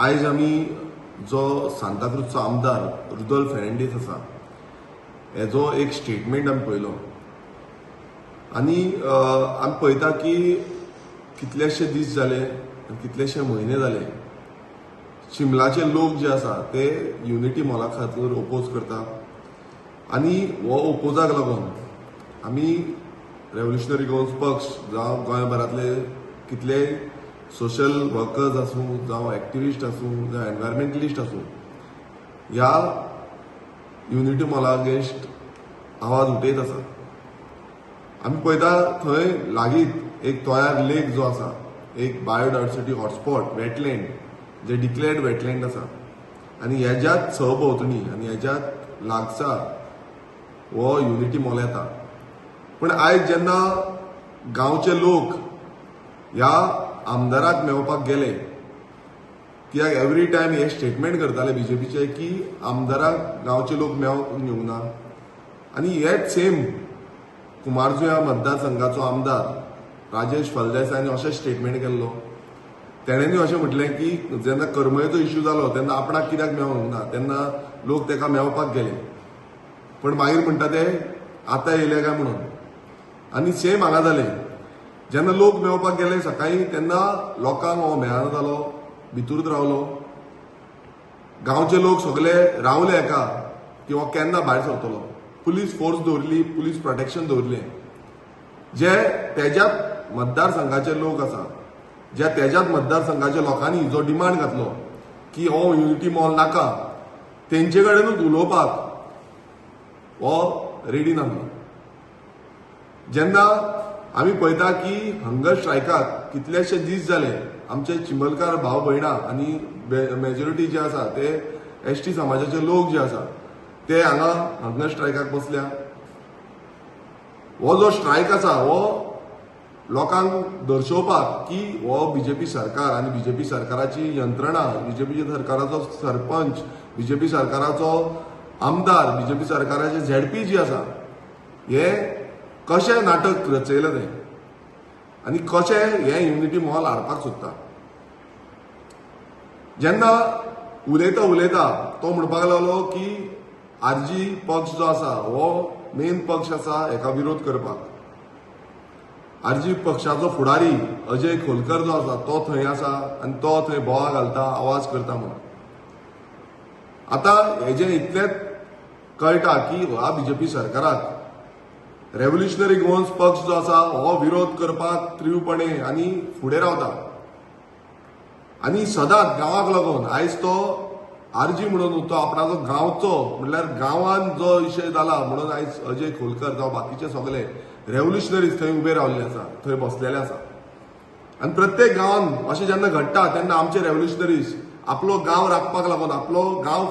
आज आमी जो सांताक्रूजचो आमदार रुदोल्फ फेर्नांडीस आसा हेजो एक स्टेटमेंट आमी पळयलो आनी आमी पळयता की कितलेशे दीस जाले आनी कितलेशे म्हयने जाले शिमलाचे लोक जे आसा ते युनिटी मॉला खातीर ओपोज करता आनी हो ओपोजाक लागून आमी रेव्होल्युशनरी गोवन्स पक्ष जावं गोंयभरांतले कितले सोशल वर्कर्स आसूं जावं एक्टिविस्ट आसूं जावं एनवायरमेंटलिस्ट आसूं ह्या युनिटी मॉला अगेन्स्ट आवाज उठयत आसा। आमी पळयता थंय लागींच एक तोयार लेक जो आसा एक बायोडायवर्सिटी हॉटस्पॉट वेटलँड जे डिक्लेअर्ड वेटलँड आसा आनी हेज्याच सहभोंवतणी आनी हेज्यात लागसार हो युनिटी मॉल येता। पण आयज जेन्ना गांवचे लोक ह्या आमदाराक मेळपाक गेले कित्याक एवरी टायम हे स्टेटमेंट करताले बीजेपीचे की आमदाराक गांवचे लोक मेळोंक येवना आनी हेच सेम कुमारजुंव्या मतदारसंघाचो आमदार राजेश फळदेसायानी अशें स्टेटमेंट केल्लो। तेणेंनी अशें म्हटलें की जेन्ना करमयेचो इश्यू जालो तेन्ना आपणाक कित्याक मेळोंक ना तेन्ना लोक ताका मेळपाक गेले पण मागीर म्हणटा ते आतां येयले काय म्हणून। आनी सेम हांगा जालें जेन्ना लोक मेळपाक गेले सकाळीं तेन्ना लोकांक हो मेळना जालो भितूरच रावलो गांवचे लोक सगळे रावले हेका की हो केन्ना भायर सरतलो। पुलीस फोर्स दवरली पुलीस प्रोटेक्शन दवरलें जे तेज्याच मतदारसंघाचे लोक आसा ज्या तेज्याच मतदारसंघाच्या लोकांनी जो डिमांड घातलो की हो युनिटी मॉल नाका तेंचे कडेनूच उलोवपाक हो रेडी नासलो। जेन्ना आमी पळयता की हंगर स्ट्रायकाक कितलेशे दीस जाले आमचे चिंबलकार भाव भयणां आनी मेजॉरिटी जे आसा ते एसटी समाजाचे लोक जे आसा ते हांगा हंगर स्ट्रायकाक बसल्या। हो जो स्ट्रायक आसा हो लोकांक दर्शोवपाक की हो बीजेपी सरकार आनी बीजेपी सरकाराची यंत्रणा बीजेपी सरकाराचो सरपंच बीजेपी सरकाराचो आमदार बीजेपी सरकाराचे झेडपी जी आसा हे कशें नाटक रचयलें तें आनी कशें हें युनिटी मॉल हाडपाक सोदता। जेन्ना उलयता तो म्हणपाक लागलो की आरजी पक्ष जो आसा हो मेन पक्ष आसा हेका विरोध करपाक। आरजी पक्षाचो फुडारी अजय खोलकर जो आसा तो थंय आसा आनी तो थंय बोवाळ घालता आवाज करता म्हणून। आतां हेजें इतलेंच कळटा की ह्या बीजेपी सरकाराक रेव्होल्युशनरी गोवन्स पक्ष जो आसा हो विरोध करपाक तीव्रपणे आनी फुडें रावता आनी सदांच गांवाक लागून आयज तो आरजी म्हणून तो आपणाचो गांवचो म्हणल्यार गांवांत जो विशय जाला म्हणून आयज अजय खोलकर जावं बाकीचे सगळे रेव्होल्युशनरीज थंय उबे रावल्ले आसा थंय बसलेले आसा आनी प्रत्येक गांवांत अशें जेन्ना घडटा तेन्ना आमचे रेव्होल्युशनरीज आपलो गांव राखपाक लागून आपलो गांव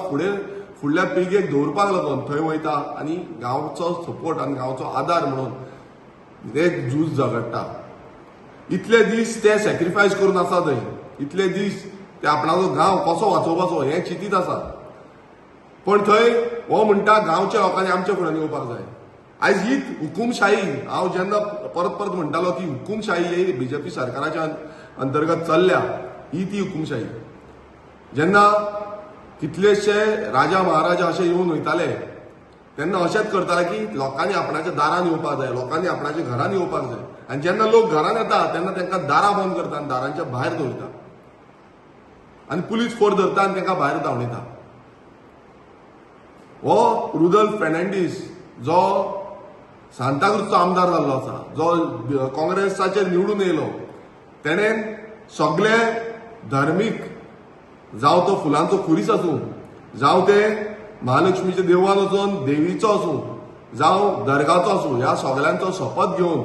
फुडल्या पिळगेक दवरपाक लागून थंय वयता आनी गांवचो सपोर्ट आनी गांवचो आदार म्हणून एक झूज झगडटा। इतले दीस ते सॅक्रिफायस करून आसा थंय इतले दीस ते आपणाचो गांव कसो वाचोवपाचो हें चिंतीत आसा पण थंय हो म्हणटा गांवच्या लोकांनी आमच्या फुड्यान येवपाक जाय। आयज हीच हुकुमशाही हांव जेन्ना परत म्हणटालो की हुकुमशाही ही बीजेपी सरकाराच्या अंतर्गत चल्ल्या ही ती हुकुमशाही। जेन्ना कितलेशे राजा महाराजा अशे येवन वयताले तेन्ना अशेंच करताले की लोकांनी आपणाच्या दारान येवपाक जाय लोकांनी आपणाच्या घरान येवपाक जाय आनी जेन्ना लोक घरान येता तेन्ना तांकां दारां बंद करता आनी दारांच्या भायर दवरता आनी पुलीस फोर्स धरता आनी तांकां भायर धांवयता। हो रुदोल्फ फेर्नांडीस जो सांताक्रूजचो आमदार जाल्लो आसा जो काँग्रेसाचेर निवडून येयलो तेणेन सगळे धार्मीक जावं तो फुलांचो खुरीस आसूं जावं ते महालक्ष्मीच्या देवळान वचून देवीचो आसूं जावं दर्गाचो आसूं ह्या सगळ्यांचो शपथ घेवन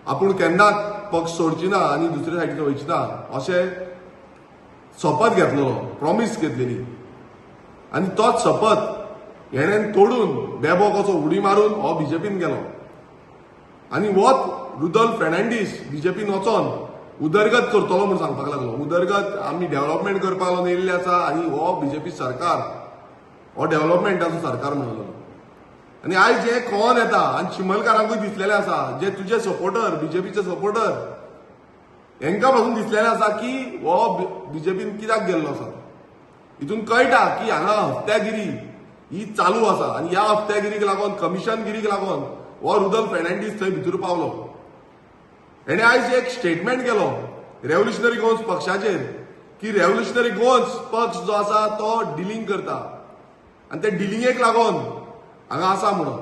आपूण केन्नाच पक्ष सोडची ना आनी दुसरे सायडीन वयची ना अशें शपथ घेतलेलो प्रॉमीस घेतलेली आनी तोच शपथ हेणेन तोडून बेबो कसो उडी मारून हो बीजेपीन गेलो आनी होच रुदोल्फ फेर्नांडीस बीजेपीन वचोन उदरगत करतलो म्हूण सांगपाक लागलो। उदरगत आमी डेव्हलपमेंट करपाक लागून येयल्ले आसा आनी हो बीजेपी सरकार हो डेव्हलपमेंटाचो सरकार म्हणलो आनी आयज हे कळोन येता आनी चिंबलकारांकूय दिसलेले आसा जे तुजे सपोर्टर बीजेपीचे सपोर्टर हांकां पासून दिसलेलें आसा की हो बीजेपीन कित्याक गेल्लो आसा. हितून कळटा की हांगा हत्यागिरी ही चालू आसा आनी ह्या हत्यागिरीक लागून कमिशनगिरीक लागून हो रुदल फर्नांडीस थंय भितर पावलो. हेणे आयज एक स्टेटमेंट केलो रेव्होल्युशनरी गोवन्स पक्षाचेर की रेव्होल्युशनरी गोवन्स पक्ष जो आसा तो डिलिंग करता आनी ते डिलिंगेक लागून हांगा आसा म्हणून.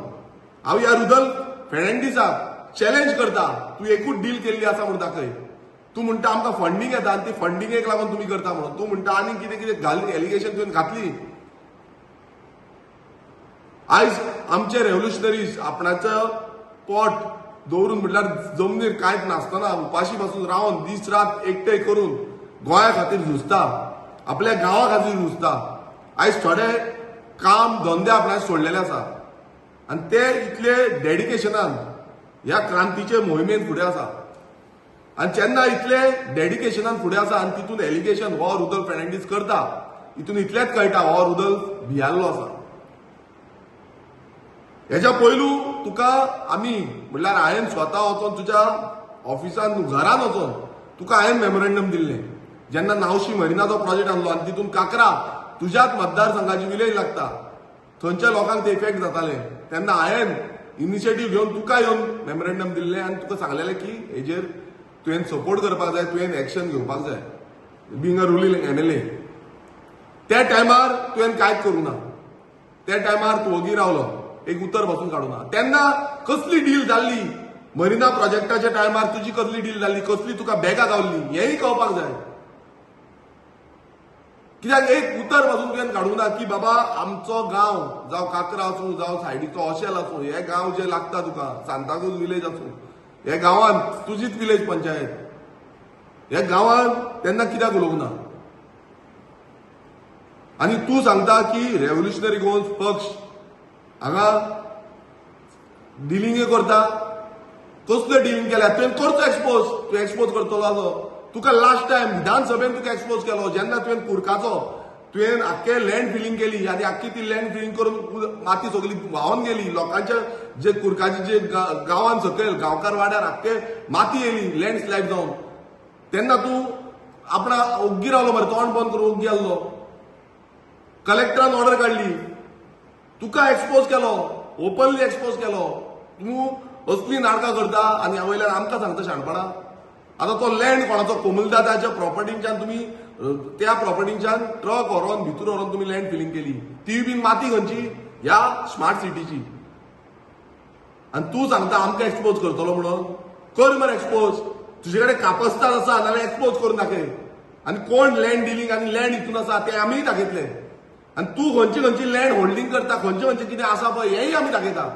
हांव ह्या रुदल फर्नांडीसाक चॅलेंज करता, तूं एकूच डील केल्ली आसा म्हणून दाखय. तूं म्हणटा आमकां फंडींग येता आनी ती फंडींगेक लागून तुमी करता म्हणून. तूं म्हणटा आनी कितें कितें घाली एलिगेशन तुवें घातली. आयज आमचे रेव्होल्युशनरीज आपणाचो पोट दवरून म्हटल्यार जमनीर कांयच नासतना उपाशी पासून रावन दीस रात एकठांय करून गोंया खातीर झुजता, आपल्या गांवा खातीर झुजता. आयज थोडे काम धंदे आपणाचे सोडलेले आसा आनी ते इतले डेडिकेशनान ह्या क्रांतीचे मोहिमेन फुडें आसा. आनी जेन्ना इतले डेडिकेशनान फुडें आसा आनी तितून एलिगेशन हो रुदल फर्नांडीस करता, हितून इतलेंच कळटा हो रुदल भियाल्लो आसा. हेच्या पयलू तुका आमी म्हणल्यार हांवें स्वता वचोन तुज्या ऑफिसान घरान वचोन तुका हांवें मेमोरेंडम दिल्लें. जेन्ना नावशी मरिनाचो प्रोजेक्ट आहलो आनी तितून काकरा तुज्याच मतदारसंघाची विलेज लागता, थंयच्या लोकांक ते इफेक्ट जाताले, तेन्ना हांवें इनिशिएटीव घेवन तुका येवन मेमोरेंडम दिल्लें आनी तुका सांगलेलें की हेजेर तुवें सपोर्ट करपाक जाय, तुवें एक्शन घेवपाक जाय बिंग अ रुलिंग एमएलए. त्या टायमार तुवें कांयच करूं ना. त्या टायमार तूं ओगी रावलो, एक उतर पासून काडूना. तेन्ना कसली डील जाल्ली मरिना प्रोजेक्टाच्या टायमार, तुजी कसली डील जाल्ली, कसली तुका बॅगां गावल्ली हेंय कळपाक जाय. कित्याक एक उतर पासून तुवें काडूना की बाबा आमचो गांव जावं काकरा आसूं जावं सायडीचो ऑशेल आसूं, हे गांव जे लागता तुका सांताक्रूज विलेज आसूं, हे गांवांत तुजीच विलेज पंचायत, ह्या गांवांत तेन्ना कित्याक उलोवंक ना. आनी तूं सांगता की रेव्होल्युशनरी गोवन्स पक्ष हांगा डिलिंगे करता. कसलें डिलिंग केल्या तुवें करचो एक्सपोज, तूं एक्सपोज करतलो आसो. तुका लास्ट टायम विधानसभेन तुका एक्सपोज केलो जेन्ना तुवें कुडकाचो तुवें आख्खे लँड फिलिंग केली आनी आख्खी ती लँड फिलिंग करून माती सगळी व्हांवन गेली. लोकांच्या जे कुडकाचे जे गांवान सकयल गांवकार वाड्यार आख्खे माती येयली लँड स्लायड जावन. तेन्ना तूं आपणा ओग्गी रावलो मरे, तोंड बंद करून ओग्गी आसलो. कलेक्टरान ऑर्डर काडली, तुका एक्सपोज केलो, ओपनली एक्सपोज केलो. तूं असली नाटकां करता आनी ह्या वयल्यान आमकां सांगता शाणपणां. आतां तो लँड कोणाचो कोमुलदादाच्या प्रॉपर्टींच्यान तुमी त्या प्रॉपर्टींच्यान ट्रक व्हरोन भितर व्हरोन तुमी लँड फिलिंग केली. ती बीन माती खंयची ह्या स्मार्ट सिटीची. आनी तूं सांगता आमकां एक्सपोज करतलो म्हणून. कर मरे एक्सपोज. तुजे कडेन कापस्ताद आसा नाल्यार एक्सपोज करून दाखय. आनी कोण लँड डिलिंग आनी लँड हितून आसा ते आमीय दाखयतले. आनी तूं खंयची खंयची लँड होल्डिंग करता, खंयचे खंयचे कितें आसा पळय हेंय आमी दाखयता.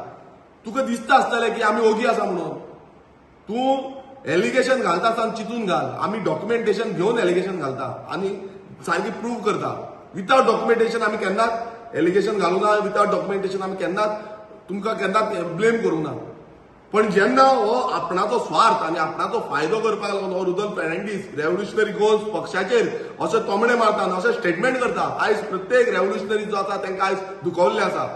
तुका दिसता आसतलें की आमी ओगी आसा म्हणून. तूं एलिगेशन घालता आसतना चिंतून घाल. आमी डॉक्युमेंटेशन घेवन एलिगेशन घालता आनी सारकी प्रूव्ह करता. विथआउट डॉक्युमेंटेशन आमी केन्नाच एलिगेशन घालूं ना. विथआउट डॉक्युमेंटेशन आमी केन्नाच तुमकां केन्नाच ब्लेम करूंक ना. पण जेन्ना हो आपणाचो स्वार्थ आनी आपणाचो फायदो करपाक लागून हो रुदल फर्नांडीस रेव्होल्युशनरी गोवन्स पक्षाचेर अशे तोमणे मारता आनी अशे स्टेटमेंट करता, आयज प्रत्येक रेव्होल्युशनरी जो आसा तांकां आयज दुखवल्ले आसा.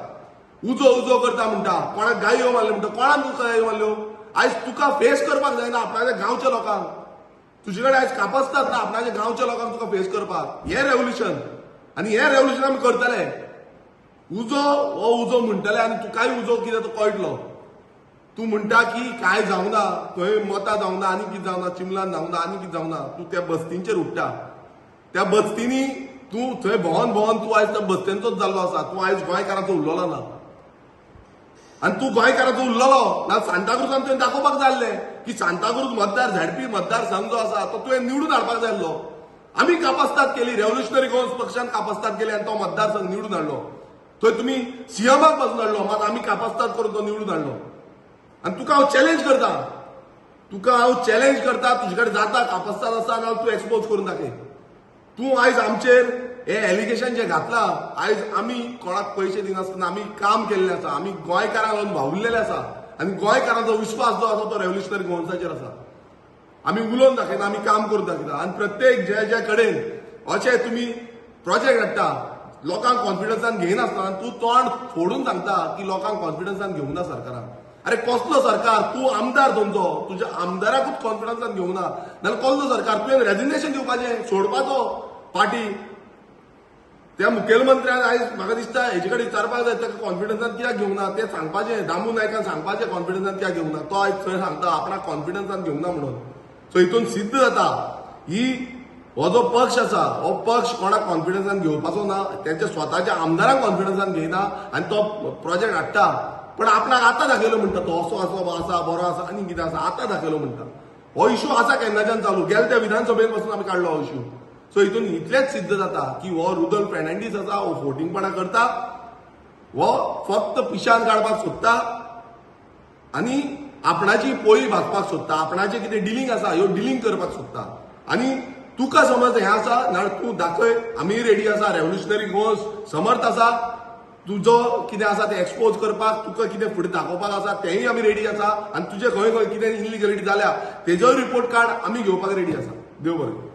उजो उजो करता म्हणटा, कोणाक गायो मारल्यो म्हणटा, कोणाक तुका गायो मारल्यो. आयज तुका फेस करपाक जायना आपणाच्या गांवच्या लोकांक. तुजे कडेन आयज कापस्ताद ना आपणाच्या गांवच्या लोकांक तुका फेस करपाक. हें रेव्होल्युशन आनी हें रेव्होल्युशन आमी करतले. उजो हो उजो म्हणटले आनी तुकाय उजो कितें तो कळटलो. तूं म्हणटा की कांय जावं ना, थंय मतां जावं ना, आनी कितें जावं ना, चिमलान जावं ना, आनी कितें जावं ना. तूं त्या बस्तींचेर उठ्ठा. त्या बस्तींनी तूं थंय भोंवन भोंवन तूं आयज त्या बस्त्यांचोच जाल्लो आसा. तूं आयज गोंयकारांचो उरलेलो ना. आनी तूं गोंयकारांचो उरलेलो ना. सांताक्रूजान तुवें दाखोवपाक जाय आसलें की सांताक्रूज मतदार झेडपी मतदारसंघ जो आसा तो तुवें निवडून हाडपाक जाय आसलो. आमी कापस्ताद केली, रेव्होल्युशनरी गोवन्स पक्षान कापस्ताद केली आनी तो मतदारसंघ निवडून हाडलो. थंय तुमी सीएमाक पासून हाडलो, मात आमी कापस्ताद करून तो निवडून हाडलो. आनी तुका हांव चॅलेंज करता, तुजे कडेन जाता कापस्ताद आसा नाल्यार तूं एक्सपोज करून दाखय. तूं आयज आमचेर हे एलिगेशन जे घातला, आयज आमी कोणाक पयशे दिनासतना आमी काम केल्लें आसा, आमी गोंयकारांक लागून भाविल्लेले आसा आनी गोंयकारांचो विश्वास जो आसा तो रेव्होल्युशनरी गोवन्साचेर आसा. आमी उलोवन दाखयता, आमी काम करून दाखयता. आनी प्रत्येक जे कडेन अशे तुमी प्रोजेक्ट हाडटा लोकांक कॉन्फिडन्सान घेयनासतना तूं तोंड फोडून सांगता की लोकांक कॉन्फिडन्सान घेवंक ना सरकारान. अरे कसलो सरकार? तूं आमदार तुमचो, तुज्या आमदाराकूच कॉन्फिडन्सान घेवना जाल्यार कसलो सरकार? तुवें रेजिग्नेशन दिवपाचें, सोडपाचो पार्टी. त्या मुखेलमंत्र्यान आयज म्हाका दिसता हेजे कडेन विचारपाक जाय ताका कॉन्फिडन्सान कित्याक घेवना तें सांगपाचें. दामू नायकान सांगपाचें कॉन्फिडन्सान कित्याक घेवना. तो आयज थंय सांगता आपणाक कॉन्फिडन्सान घेवना म्हणून. सो हितून सिद्ध जाता ही हो जो पक्ष आसा हो पक्ष कोणाक कॉन्फिडन्सान घेवपाचो ना, त्यांच्या स्वताच्या आमदारांक कॉन्फिडन्सान घेयना आनी तो प्रोजेक्ट हाडटा. पण आपणाक आतां दाखयलो म्हणटा तो असो आसा बरो आसा आनी कितें आसा आतां दाखयलो म्हणटा. हो इश्यू आसा केन्नाच्यान चालू, गेल्या त्या विधानसभेन पासून आमी काडलो हो इश्यू. सो हितून इतलेंच सिद्ध जाता की हो रुदल फर्नांडीस आसा हो फोटिंगपणा करता, हो फक्त पिशान काडपाक सोदता आनी आपणाची पोळी भाजपाक सोदता, आपणाचें कितें डिलिंग आसा ह्यो डिलिंग करपाक सोदता. आनी तुका समज हें आसा नाल्यार तूं दाखय, आमी रेडी आसा, रेव्होल्युशनरी गोस समर्थ आसा, तुजो कितें आसा तें एक्सपोज करपाक, तुका कितें फुडें दाखोवपाक आसा तेंय आमी रेडी आसा. आनी तुजें खंय खंय कितें इलिगलिटी जाल्या तेजोय रिपोर्ट काड, आमी घेवपाक रेडी आसा. देव बरें.